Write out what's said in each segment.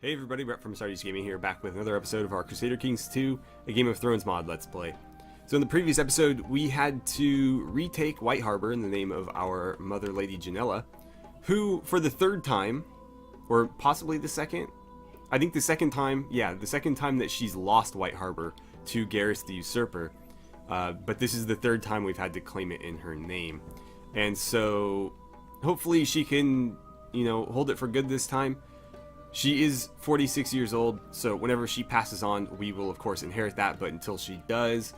Hey everybody, Brett from AstartesGaming here, back with another episode of our Crusader Kings 2, a Game of Thrones mod Let's Play. So in the previous episode, we had to retake White Harbor in the name of our Mother Lady Janella, who, for the third time, or possibly the second, I think the second time that she's lost White Harbor to Garrus the Usurper, but this is the third time we've had to claim it in her name. And so, hopefully she can, hold it for good this time. She is 46 years old, so whenever she passes on, we will of course inherit that, but until she does,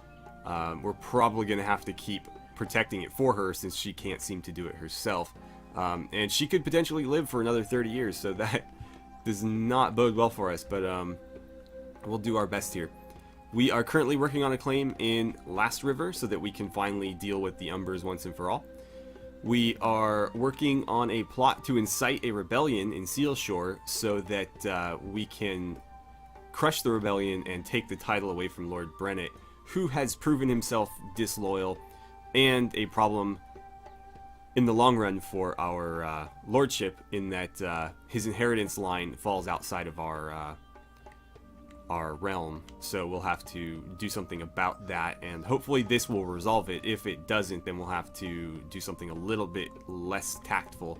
we're probably going to have to keep protecting it for her since she can't seem to do it herself. And she could potentially live for another 30 years, so that does not bode well for us, but we'll do our best here. We are currently working on a claim in Last River so that we can finally deal with the Umbers once and for all. We are working on a plot to incite a rebellion in Sealshore so that we can crush the rebellion and take the title away from Lord Brennet, who has proven himself disloyal and a problem in the long run for our lordship, in that his inheritance line falls outside of our realm. So we'll have to do something about that, and hopefully this will resolve it. If it doesn't, then we'll have to do something a little bit less tactful.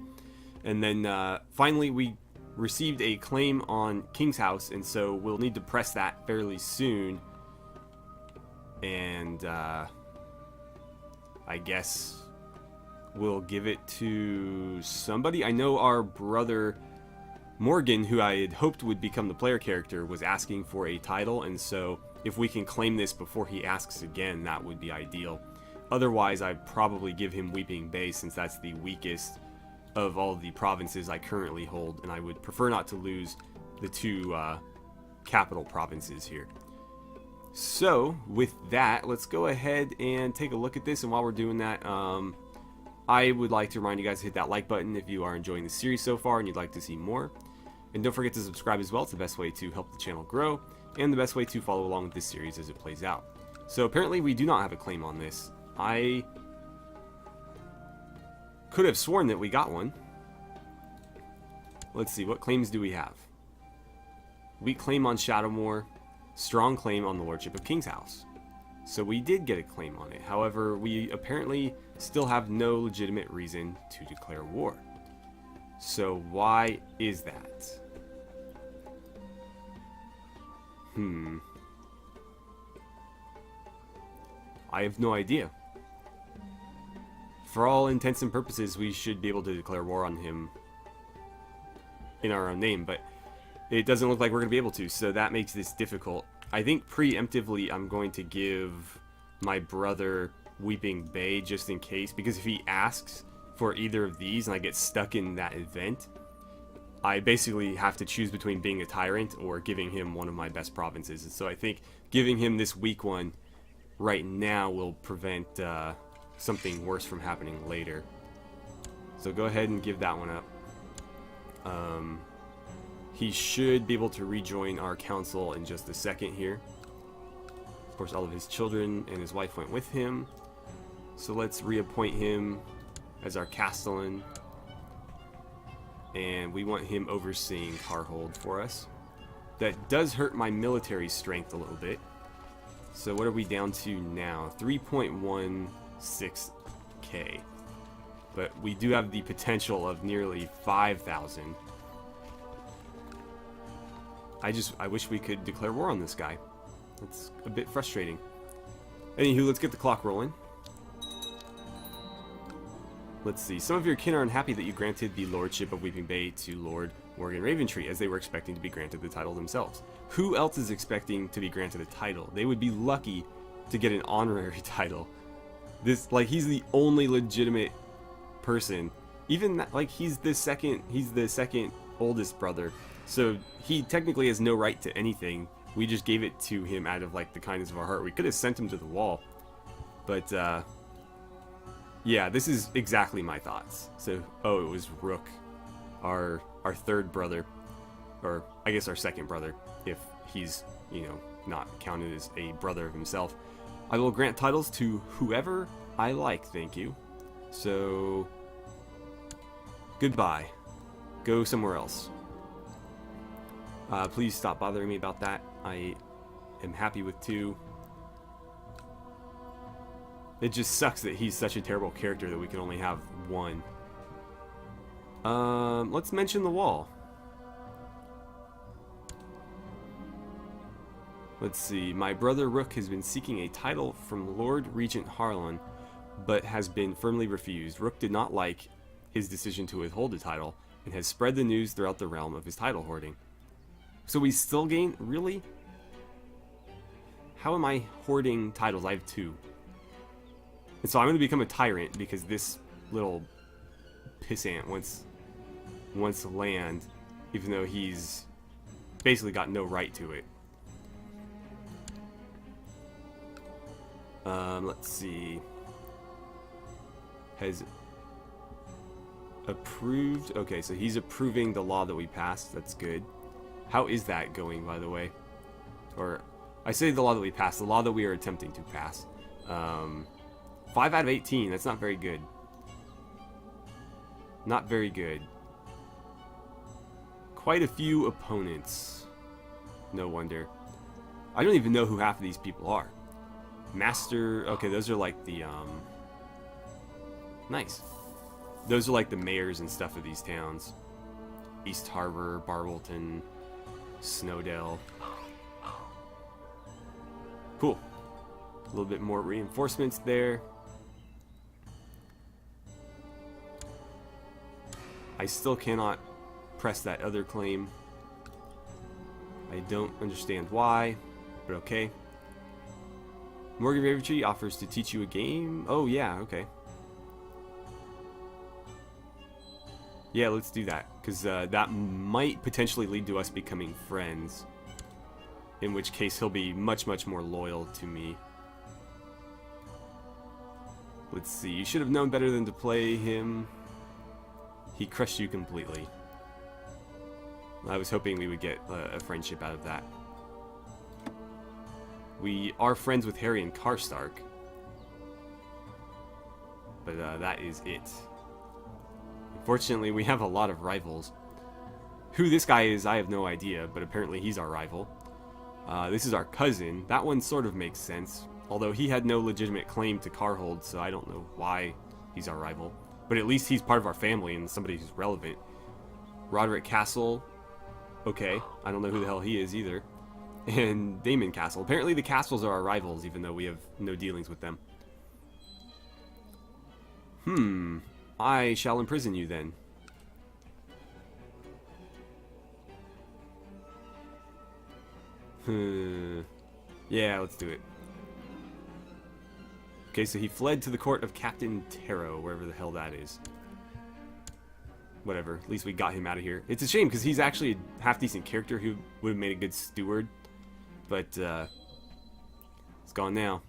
And then finally we received a claim on King's House, and so we'll need to press that fairly soon. And I guess we'll give it to somebody. I know our brother Morgan, who I had hoped would become the player character, was asking for a title, and so if we can claim this before he asks again, that would be ideal. Otherwise, I'd probably give him Weeping Bay, since that's the weakest of all the provinces I currently hold, and I would prefer not to lose the two capital provinces here. So, with that, let's go ahead and take a look at this, and while we're doing that, I would like to remind you guys to hit that like button if you are enjoying the series so far and you'd like to see more. And don't forget to subscribe as well. It's the best way to help the channel grow and the best way to follow along with this series as it plays out. So apparently we do not have a claim on this. I could have sworn that we got one. Let's see, what claims do we have? Weak claim on Shadowmoor, strong claim on the Lordship of King's House. So we did get a claim on it. However, we apparently still have no legitimate reason to declare war. So why is that? I have no idea. For all intents and purposes, we should be able to declare war on him in our own name, but it doesn't look like we're going to be able to, so that makes this difficult. I think preemptively I'm going to give my brother Weeping Bay just in case, because if he asks for either of these and I get stuck in that event, I basically have to choose between being a tyrant or giving him one of my best provinces. And so I think giving him this weak one right now will prevent something worse from happening later. So go ahead and give that one up. He should be able to rejoin our council in just a second here. Of course, all of his children and his wife went with him. So let's reappoint him as our castellan. And we want him overseeing Carhold for us. That does hurt my military strength a little bit. So what are we down to now? 3.16k. But we do have the potential of nearly 5,000. I wish we could declare war on this guy. It's a bit frustrating. Anywho, let's get the clock rolling. Let's see. Some of your kin are unhappy that you granted the Lordship of Weeping Bay to Lord Morgan Raventree, as they were expecting to be granted the title themselves. Who else is expecting to be granted a title? They would be lucky to get an honorary title. He's the only legitimate person. Even that, he's the second oldest brother. So he technically has no right to anything. We just gave it to him out of the kindness of our heart. We could have sent him to the wall. But yeah, this is exactly my thoughts. So, it was Rook, our third brother, or I guess our second brother, if he's, not counted as a brother of himself. I will grant titles to whoever I like, thank you. So, goodbye. Go somewhere else. Please stop bothering me about that. I am happy with 2. It just sucks that he's such a terrible character that we can only have 1. Let's mention the wall. Let's see. My brother Rook has been seeking a title from Lord Regent Harlan, but has been firmly refused. Rook did not like his decision to withhold the title, and has spread the news throughout the realm of his title hoarding. So we still gain? Really? How am I hoarding titles? I have 2. And so I'm going to become a tyrant because this little pissant wants land, even though he's basically got no right to it. Let's see. Has approved. Okay, so he's approving the law that we passed. That's good. How is that going, by the way? Or, I say the law that we passed, the law that we are attempting to pass. 5 out of 18, that's not very good. Not very good. Quite a few opponents. No wonder. I don't even know who half of these people are. Master, okay, those are like the, nice. Those are like the mayors and stuff of these towns. East Harbor, Barwelton, Snowdell. Cool. A little bit more reinforcements there. I still cannot press that other claim. I don't understand why, but okay. Morgan Raventree offers to teach you a game. Oh yeah, okay. Yeah, let's do that, because that might potentially lead to us becoming friends. In which case he'll be much, much more loyal to me. Let's see, you should have known better than to play him. He crushed you completely. I was hoping we would get a friendship out of that. We are friends with Harry and Karstark. But that is it. Unfortunately, we have a lot of rivals. Who this guy is, I have no idea, but apparently he's our rival. This is our cousin. That one sort of makes sense. Although he had no legitimate claim to Carhold, so I don't know why he's our rival. But at least he's part of our family and somebody who's relevant. Roderick Castle. Okay, I don't know who the hell he is either. And Damon Castle. Apparently the Castles are our rivals, even though we have no dealings with them. I shall imprison you then. Yeah, let's do it. Okay, so he fled to the court of Captain Taro, wherever the hell that is. Whatever, at least we got him out of here. It's a shame, because he's actually a half-decent character who would have made a good steward. But, it's gone now.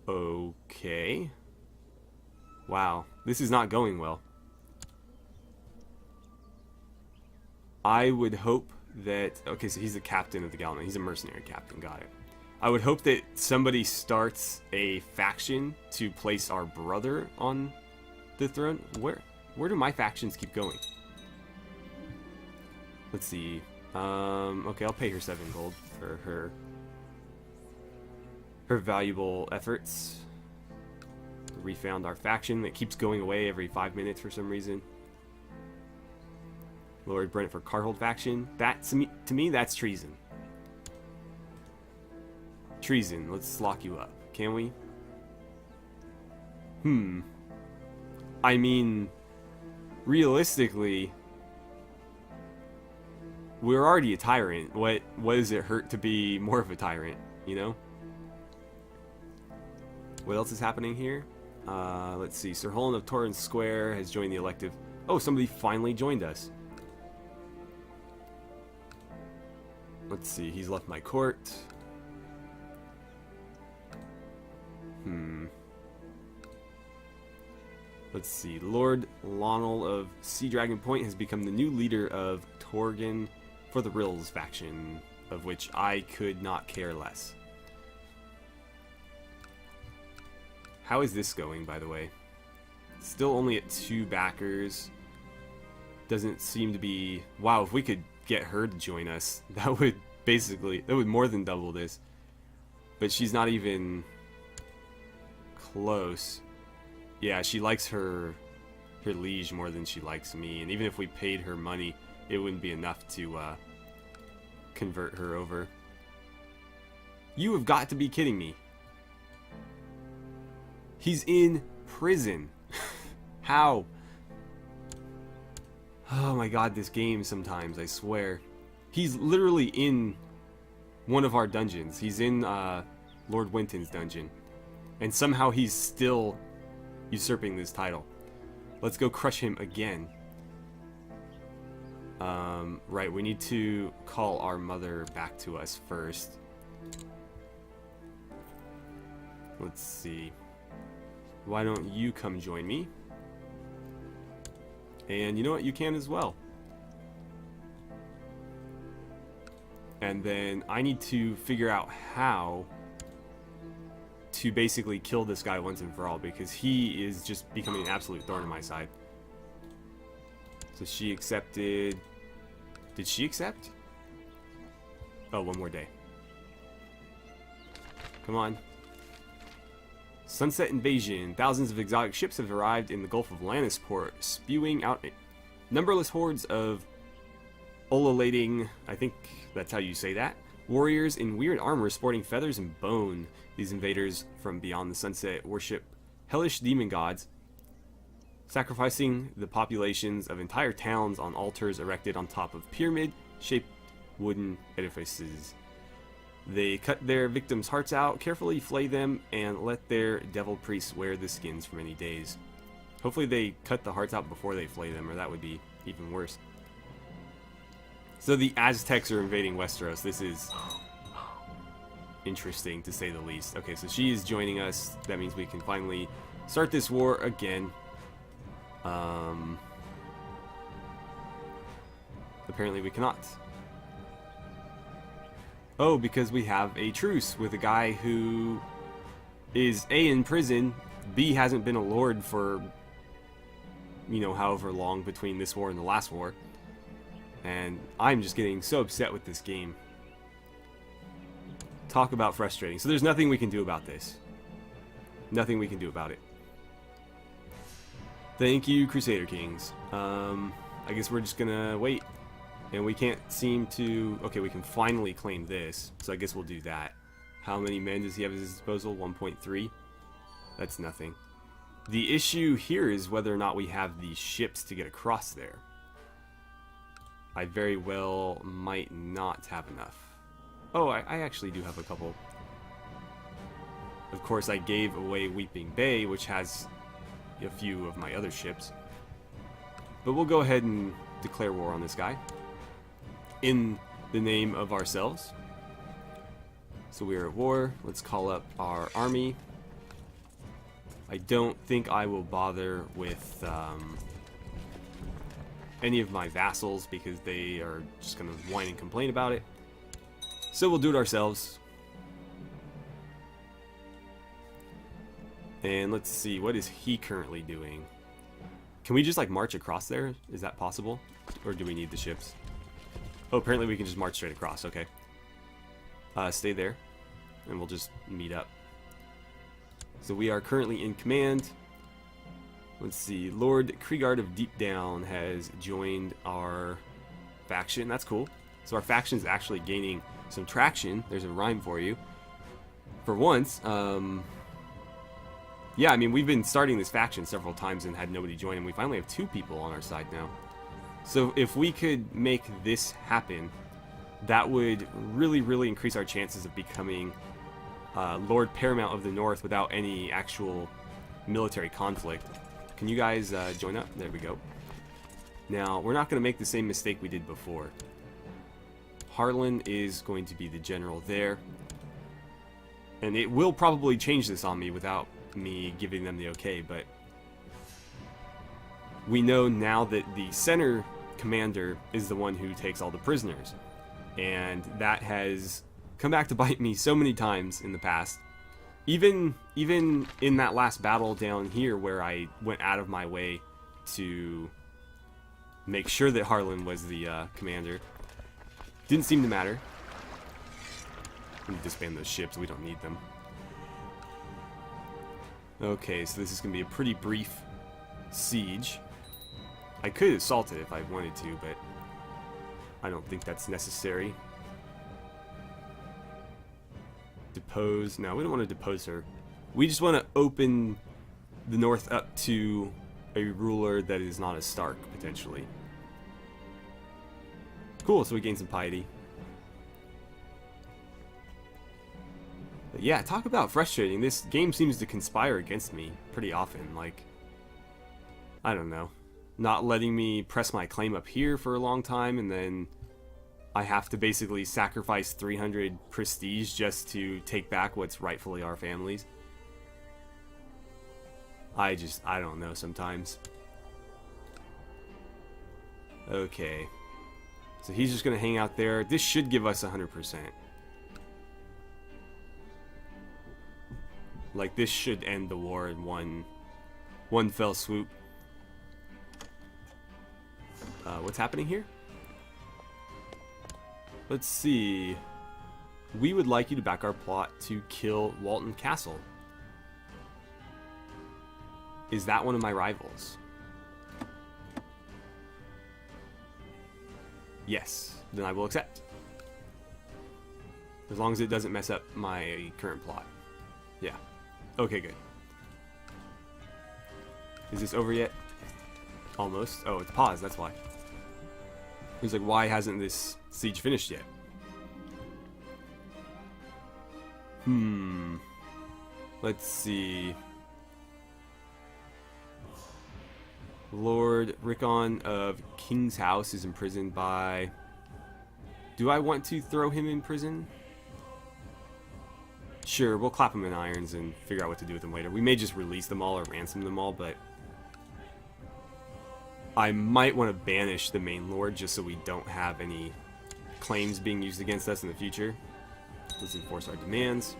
Okay. Wow, this is not going well. I would hope that... Okay, so he's the captain of the Gallant. He's a mercenary captain, got it. I would hope that somebody starts a faction to place our brother on the throne. Where do my factions keep going? Let's see. Okay, I'll pay her 7 gold for her valuable efforts. We found our faction that keeps going away every 5 minutes for some reason. Lord Brent for Carhold faction. That to me that's treason. Treason. Let's lock you up. Can we? I mean, realistically, we're already a tyrant. What does it hurt to be more of a tyrant, you know? What else is happening here? Let's see. Sir Holland of Torrens Square has joined the elective. Oh, somebody finally joined us. Let's see. He's left my court. Let's see. Lord Lonel of Sea Dragon Point has become the new leader of Torgan for the Rills faction, of which I could not care less. How is this going, by the way? Still only at 2 backers. doesn't seem to be... Wow, if we could get her to join us, that would more than double this. But she's not even close. Yeah, she likes her liege more than she likes me, and even if we paid her money, it wouldn't be enough to convert her over. You have got to be kidding me. He's in prison. How? Oh my god, this game sometimes, I swear. He's literally in one of our dungeons. He's in Lord Winton's dungeon. And somehow he's still usurping this title. Let's go crush him again. Right, we need to call our mother back to us first. Let's see. Why don't you come join me? And you know what? You can as well. And then I need to figure out how to basically kill this guy once and for all, because he is just becoming an absolute thorn in my side. So she accepted... Did she accept? Oh, one more day. Come on. Sunset invasion. Thousands of exotic ships have arrived in the Gulf of Lannisport, spewing out numberless hordes of ululating, I think that's how you say that, warriors in weird armor sporting feathers and bone. These invaders from beyond the sunset worship hellish demon gods, sacrificing the populations of entire towns on altars erected on top of pyramid-shaped wooden edifices. They cut their victims' hearts out, carefully flay them, and let their devil priests wear the skins for many days. Hopefully they cut the hearts out before they flay them, or that would be even worse. So the Aztecs are invading Westeros. This is interesting, to say the least. Okay, so she is joining us. That means we can finally start this war again. Apparently we cannot. Oh, because we have a truce with a guy who is A, in prison, B, hasn't been a lord for, you know, however long between this war and the last war. And I'm just getting so upset with this game. Talk about frustrating. So there's nothing we can do about this. Nothing we can do about it. Thank you, Crusader Kings. I guess we're just gonna wait. And we can't seem to... Okay, we can finally claim this. So I guess we'll do that. How many men does he have at his disposal? 1.3? That's nothing. The issue here is whether or not we have the ships to get across there. I very well might not have enough. Oh, I actually do have a couple. Of course, I gave away Weeping Bay, which has a few of my other ships. But we'll go ahead and declare war on this guy. In the name of ourselves. So we are at war. Let's call up our army. I don't think I will bother with any of my vassals because they are just going to whine and complain about it. So we'll do it ourselves. And let's see, what is he currently doing? Can we just like march across there? Is that possible? Or do we need the ships? Oh, apparently we can just march straight across. Okay. Stay there. And we'll just meet up. So we are currently in command. Let's see. Lord Kriegard of Deep Down has joined our faction. That's cool. So our faction's actually gaining some traction. There's a rhyme for you. For once. Yeah, I mean, we've been starting this faction several times and had nobody join, and we finally have 2 people on our side now. So if we could make this happen, that would really, really increase our chances of becoming Lord Paramount of the North without any actual military conflict. Can you guys join up? There we go. Now, we're not going to make the same mistake we did before. Harlan is going to be the general there. And it will probably change this on me without me giving them the okay, but we know now that the center commander is the one who takes all the prisoners, and that has come back to bite me so many times in the past. Even in that last battle down here where I went out of my way to make sure that Harlan was the commander. Didn't seem to matter. Let me disband those ships. We don't need them. Okay, so this is going to be a pretty brief siege. I could assault it if I wanted to, but I don't think that's necessary. Depose. No, we don't want to depose her. We just want to open the north up to a ruler that is not a Stark, potentially. Cool, so we gain some piety. But yeah, talk about frustrating. This game seems to conspire against me pretty often. Like, I don't know. Not letting me press my claim up here for a long time, and then I have to basically sacrifice 300 prestige just to take back what's rightfully our family's. I don't know sometimes. Okay. So he's just going to hang out there. This should give us 100%. Like, this should end the war in one fell swoop. What's happening here? Let's see. We would like you to back our plot to kill Walton Castle. Is that one of my rivals? Yes. Then I will accept. As long as it doesn't mess up my current plot. Yeah. Okay, good. Is this over yet? Almost. Oh, it's paused, that's why. He's like, why hasn't this siege finished yet? Let's see. Lord Rickon of King's House is imprisoned by... Do I want to throw him in prison? Sure, we'll clap him in irons and figure out what to do with him later. We may just release them all or ransom them all, but... I might want to banish the main lord just so we don't have any claims being used against us in the future. Let's enforce our demands.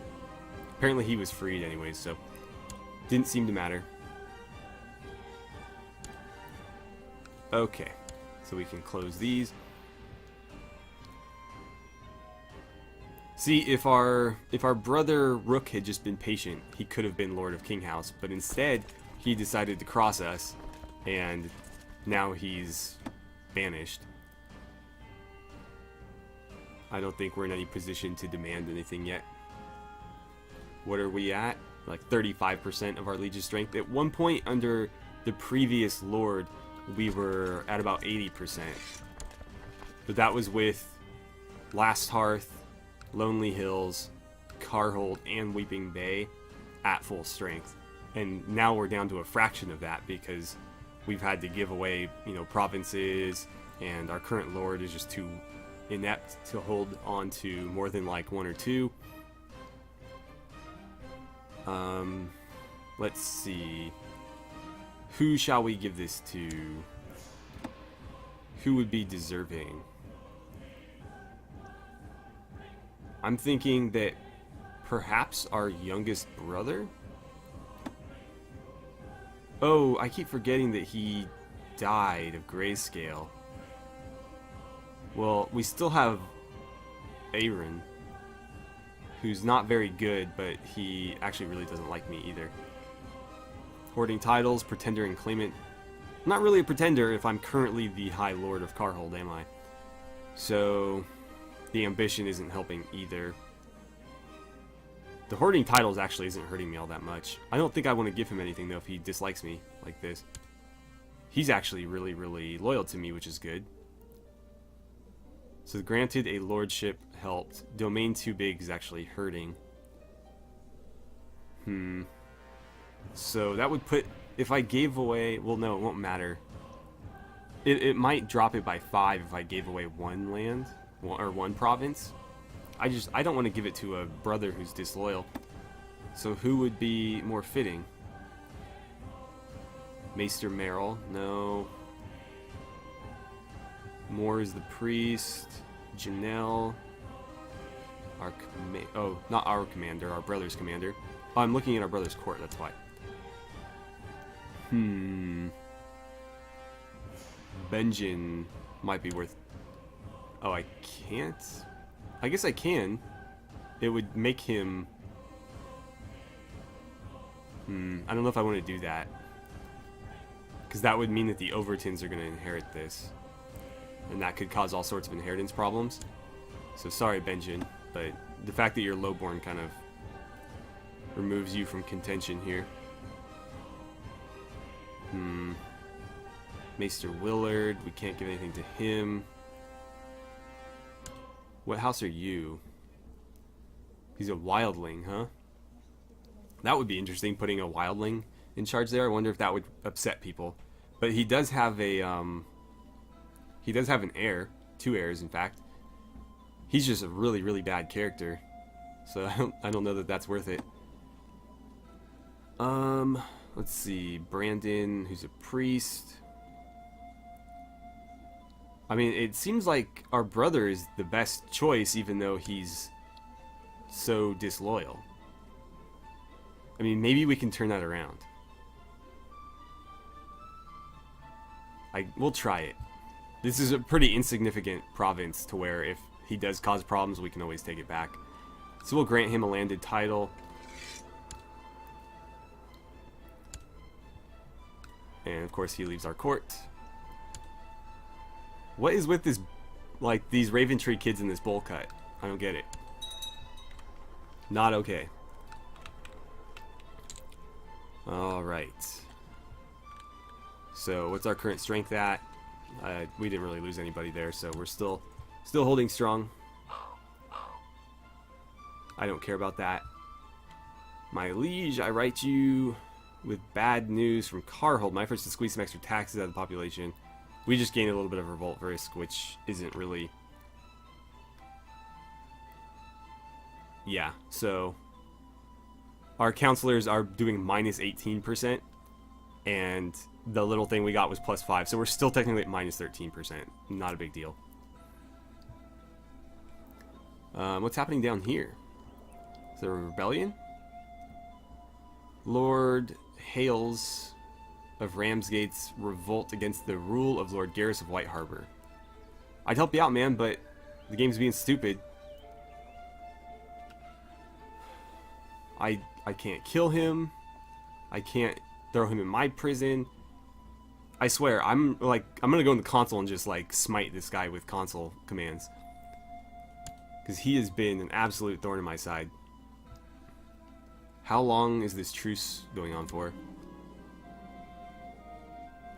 Apparently he was freed anyways, so didn't seem to matter. Okay, so we can close these. See, if our brother Rook had just been patient, he could have been Lord of King House, but instead he decided to cross us, and now he's banished. I don't think we're in any position to demand anything yet. What are we at? Like 35% of our liege's strength. At one point under the previous lord, we were at about 80%. But that was with Last Hearth, Lonely Hills, Carhold, and Weeping Bay at full strength. And now we're down to a fraction of that because we've had to give away, provinces, and our current lord is just too inept to hold on to more than like one or two. Let's see. Who shall we give this to? Who would be deserving? I'm thinking that perhaps our youngest brother? Oh, I keep forgetting that he died of grayscale. Well, we still have Aaron, who's not very good, but he actually really doesn't like me either. Hoarding titles, pretender and claimant. I'm not really a pretender if I'm currently the High Lord of Carhold, am I? So, the ambition isn't helping either. The hoarding titles actually isn't hurting me all that much. I don't think I want to give him anything, though, if he dislikes me like this. He's actually really, really loyal to me, which is good. So, granted a lordship helped. Domain too big is actually hurting. So, that would put... If I gave away... Well, no, it won't matter. It might drop it by 5 if I gave away one land. Or one province. I don't want to give it to a brother who's disloyal. So who would be more fitting? Maester Merrill? No. Moore is the priest. Janelle. Not our commander, our brother's commander. Oh, I'm looking at our brother's court, that's why. Benjen might be worth... Oh, I can't? I guess I can. It would make him... I don't know if I want to do that. Because that would mean that the Overtons are going to inherit this. And that could cause all sorts of inheritance problems. So sorry, Benjen, but the fact that you're lowborn kind of removes you from contention here. Maester Willard, we can't give anything to him. What house are you? He's a wildling, huh? That would be interesting, putting a wildling in charge there. I wonder if that would upset people. But he does have a he does have an heir, 2 heirs in fact. He's just a really, really bad character. So I don't know that that's worth it. Let's see, Brandon, who's a priest. I mean, it seems like our brother is the best choice, even though he's so disloyal. I mean, maybe we can turn that around. We'll try it. This is a pretty insignificant province to where if he does cause problems, we can always take it back. So we'll grant him a landed title. And of course he leaves our court. What is with this, like, these Raventree kids in this bowl cut? I don't get it. Not okay. Alright. So what's our current strength at? We didn't really lose anybody there, so we're still holding strong. I don't care about that. My liege, I write you with bad news from Carhold. My efforts to squeeze some extra taxes out of the population. We just gained a little bit of revolt risk, which isn't really... Yeah, so... Our counselors are doing minus 18%, and the little thing we got was plus 5, so we're still technically at minus 13%. Not a big deal. What's happening down here? Is there a rebellion? Lord Hales of Ramsgate's revolt against the rule of Lord Garrus of White Harbor. I'd help you out, man, but the game's being stupid. I can't kill him. I can't throw him in my prison. I swear, I'm gonna go in the console and just like smite this guy with console commands. Because he has been an absolute thorn in my side. How long is this truce going on for?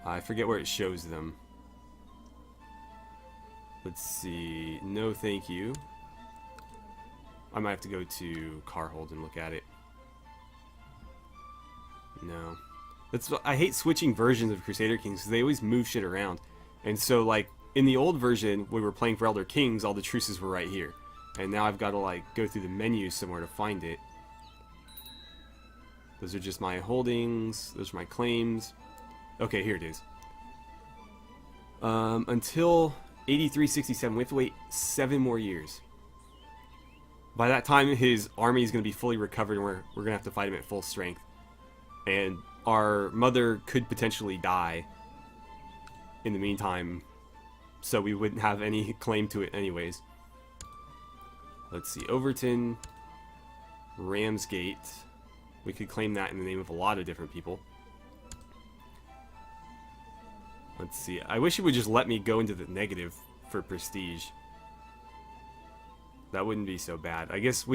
I forget where it shows them. Let's see. No, thank you. I might have to go to Carhold and look at it. No. I hate switching versions of Crusader Kings because they always move shit around. And so, like, in the old version, when we were playing for Elder Kings, all the truces were right here. And now I've got to, like, go through the menu somewhere to find it. Those are just my holdings. Those are my claims. Okay, here it is. Until 8367, we have to wait 7 more years. By that time, his army is going to be fully recovered, and we're going to have to fight him at full strength. And our mother could potentially die in the meantime, so we wouldn't have any claim to it anyways. Let's see, Overton, Ramsgate. We could claim that in the name of a lot of different people. Let's see, I wish it would just let me go into the negative for prestige. That wouldn't be so bad. I guess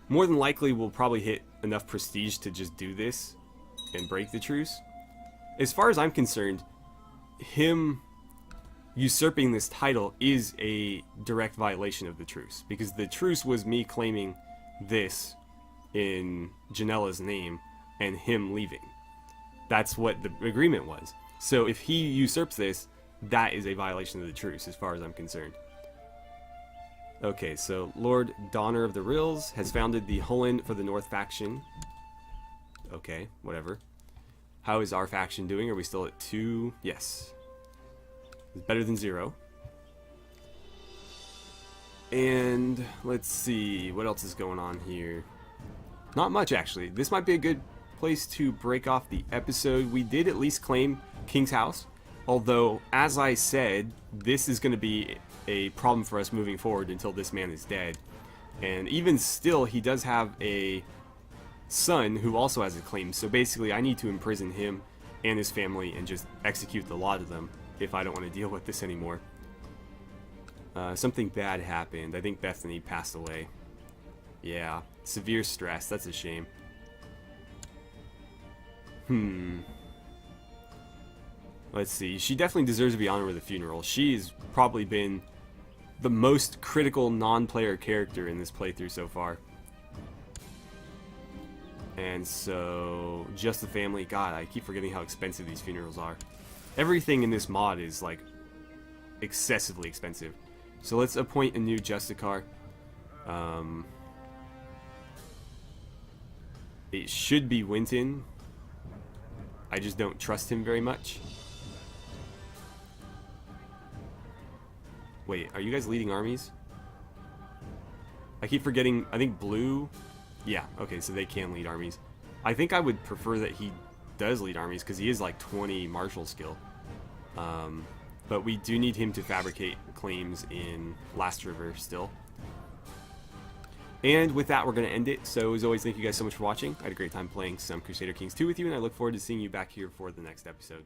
more than likely we'll probably hit enough prestige to just do this and break the truce. As far as I'm concerned, him usurping this title is a direct violation of the truce, because the truce was me claiming this in Janella's name and him leaving. That's what the agreement was. So if he usurps this, that is a violation of the truce as far as I'm concerned. Okay, so Lord Donner of the Rills has founded the Hullen for the North faction. Okay, whatever. How is our faction doing? Are we still at 2? Yes. It's better than 0. And let's see, what else is going on here? Not much, actually. This might be a good place to break off the episode. We did at least claim King's House. Although, as I said, this is going to be a problem for us moving forward until this man is dead. And even still, he does have a son who also has a claim. So basically, I need to imprison him and his family and just execute the lot of them if I don't want to deal with this anymore. Something bad happened. I think Bethany passed away. Yeah, severe stress. That's a shame. Let's see. She definitely deserves to be honored with a funeral. She's probably been the most critical non-player character in this playthrough so far. And so, just the family. God, I keep forgetting how expensive these funerals are. Everything in this mod is, like, excessively expensive. So let's appoint a new Justicar. It should be Winton. I just don't trust him very much. Wait, are you guys leading armies? I keep forgetting, I think blue... Yeah, okay, so they can lead armies. I think I would prefer that he does lead armies, because he is like 20 martial skill. But we do need him to fabricate claims in Last River still. And with that, we're going to end it. So as always, thank you guys so much for watching. I had a great time playing some Crusader Kings 2 with you, and I look forward to seeing you back here for the next episode.